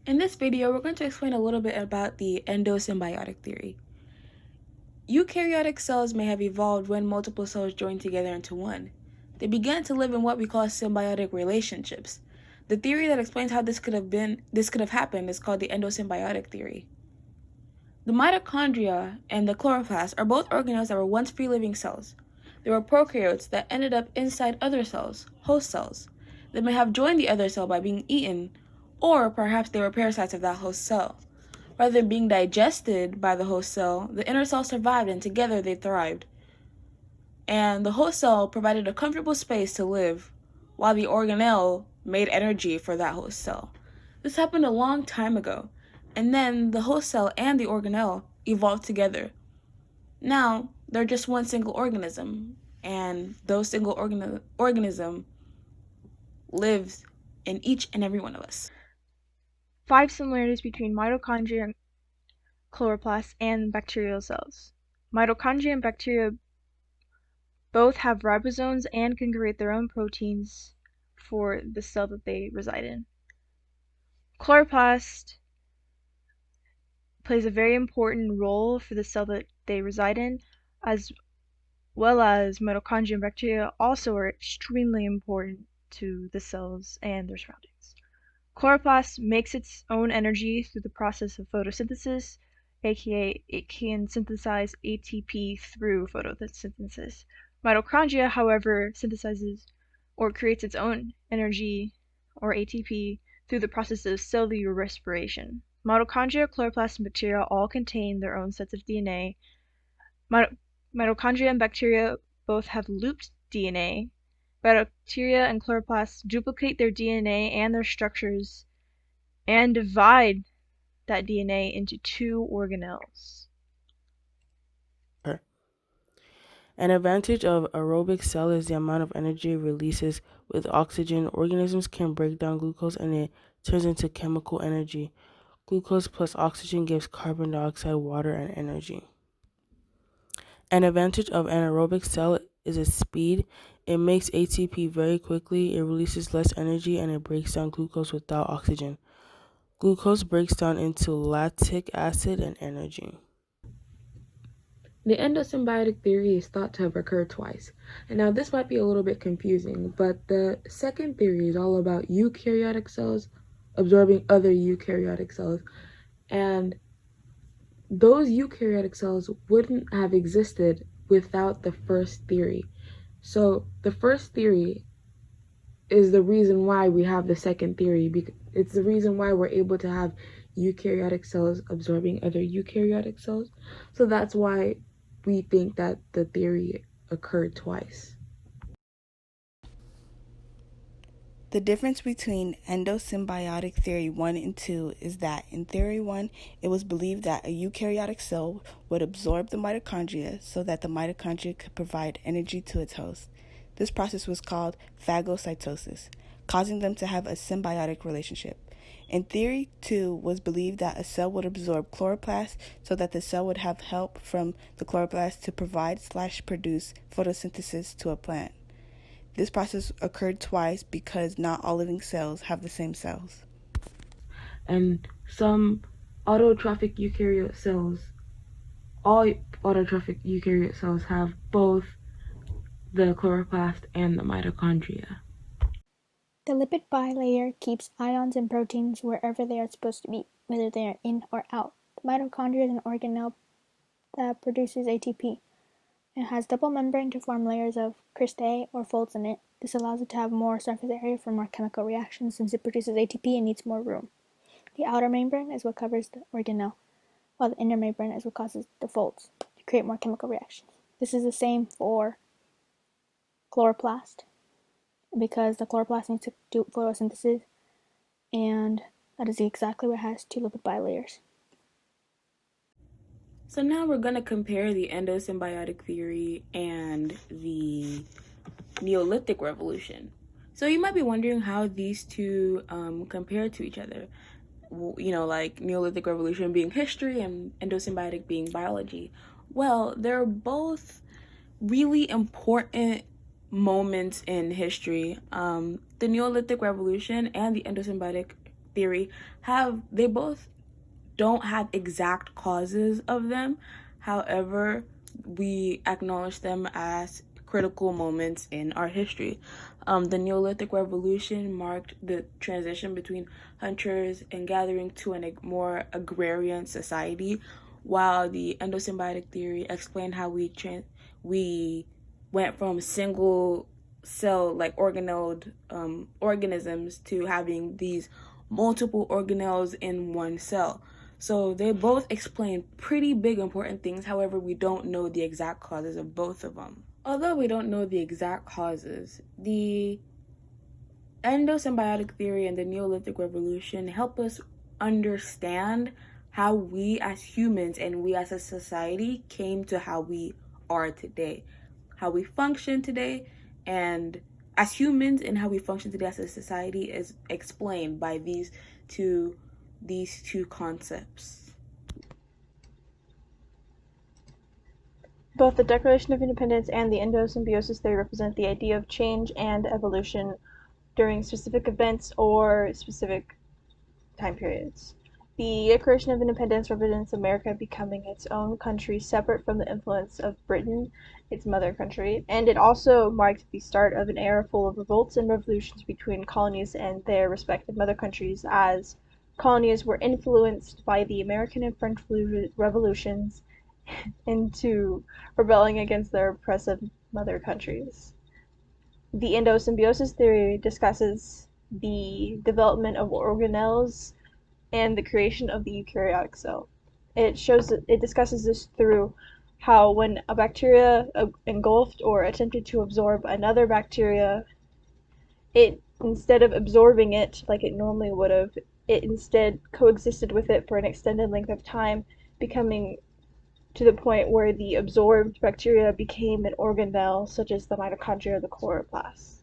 In this video, we're going to explain a little bit about the endosymbiotic theory. Eukaryotic cells may have evolved when multiple cells joined together into one. They began to live in what we call symbiotic relationships. The theory that explains how this could have happened is called the endosymbiotic theory. The mitochondria and the chloroplast are both organelles that were once free-living cells. They were prokaryotes that ended up inside other cells, host cells. They may have joined the other cell by being eaten, or perhaps they were parasites of that host cell. Rather than being digested by the host cell, the inner cell survived and together they thrived. And the host cell provided a comfortable space to live, while the organelle made energy for that host cell. This happened a long time ago, and then the host cell and the organelle evolved together. Now, they're just one single organism, and those single organism lives in each and every one of us. 5 similarities between mitochondria, chloroplasts, and bacterial cells. Mitochondria and bacteria both have ribosomes and can create their own proteins for the cell that they reside in. Chloroplast plays a very important role for the cell that they reside in, as well as mitochondria and bacteria also are extremely important to the cells and their surroundings. Chloroplast makes its own energy through the process of photosynthesis, aka it can synthesize ATP through photosynthesis. Mitochondria, however, synthesizes or creates its own energy, or ATP, through the process of cellular respiration. Mitochondria, chloroplasts, and bacteria all contain their own sets of DNA. Mitochondria and bacteria both have looped DNA. Bacteria and chloroplasts duplicate their DNA and their structures and divide that DNA into 2 organelles. An advantage of aerobic cell is the amount of energy it releases. With oxygen, organisms can break down glucose and it turns into chemical energy. Glucose plus oxygen gives carbon dioxide, water, and energy. An advantage of an aerobic cell is its speed. It makes ATP very quickly, it releases less energy, and it breaks down glucose without oxygen. Glucose breaks down into lactic acid and energy. The endosymbiotic theory is thought to have occurred twice. And now this might be a little bit confusing, but the second theory is all about eukaryotic cells absorbing other eukaryotic cells. And those eukaryotic cells wouldn't have existed without the first theory. So the first theory is the reason why we have the second theory. It's the reason why we're able to have eukaryotic cells absorbing other eukaryotic cells. So that's why we think that the theory occurred twice. The difference between endosymbiotic theory 1 and 2 is that in theory 1, it was believed that a eukaryotic cell would absorb the mitochondria so that the mitochondria could provide energy to its host. This process was called phagocytosis, causing them to have a symbiotic relationship. In theory 2 was believed that a cell would absorb chloroplast so that the cell would have help from the chloroplast to provide/produce photosynthesis to a plant. This process occurred twice because not all living cells have the same cells. And some autotrophic eukaryote cells, all autotrophic eukaryote cells have both the chloroplast and the mitochondria. The lipid bilayer keeps ions and proteins wherever they are supposed to be, whether they are in or out. The mitochondria is an organelle that produces ATP. It has double membrane to form layers of cristae or folds in it. This allows it to have more surface area for more chemical reactions since it produces ATP and needs more room. The outer membrane is what covers the organelle, while the inner membrane is what causes the folds to create more chemical reactions. This is the same for chloroplast, because the chloroplast needs to do photosynthesis, and that is exactly what has 2 lipid bilayers. So now we're going to compare the endosymbiotic theory and the Neolithic Revolution. So you might be wondering how these two compare to each other. You know, like Neolithic Revolution being history and endosymbiotic being biology. Well, they're both really important moments in history. The Neolithic Revolution and the endosymbiotic theory they both don't have exact causes of them. However, we acknowledge them as critical moments in our history. The Neolithic Revolution marked the transition between hunters and gathering to a more agrarian society, while the endosymbiotic theory explained how we went from single cell like organelle organisms to having these multiple organelles in one cell. So they both explain pretty big important things. However, we don't know the exact causes of both of them. Although we don't know the exact causes, the endosymbiotic theory and the Neolithic Revolution help us understand how we as humans and we as a society came to how we are today, how we function today, and as humans and how we function today as a society is explained by these two concepts. Both the Declaration of Independence and the endosymbiosis theory represent the idea of change and evolution during specific events or specific time periods. The Declaration of Independence represents America becoming its own country separate from the influence of Britain, its mother country, and it also marked the start of an era full of revolts and revolutions between colonies and their respective mother countries, as colonies were influenced by the American and French revolutions into rebelling against their oppressive mother countries. The endosymbiosis theory discusses the development of organelles and the creation of the eukaryotic cell. It discusses this through how when a bacteria engulfed or attempted to absorb another bacteria, it instead of absorbing it like it normally would have, it instead coexisted with it for an extended length of time, becoming to the point where the absorbed bacteria became an organelle, such as the mitochondria or the chloroplasts.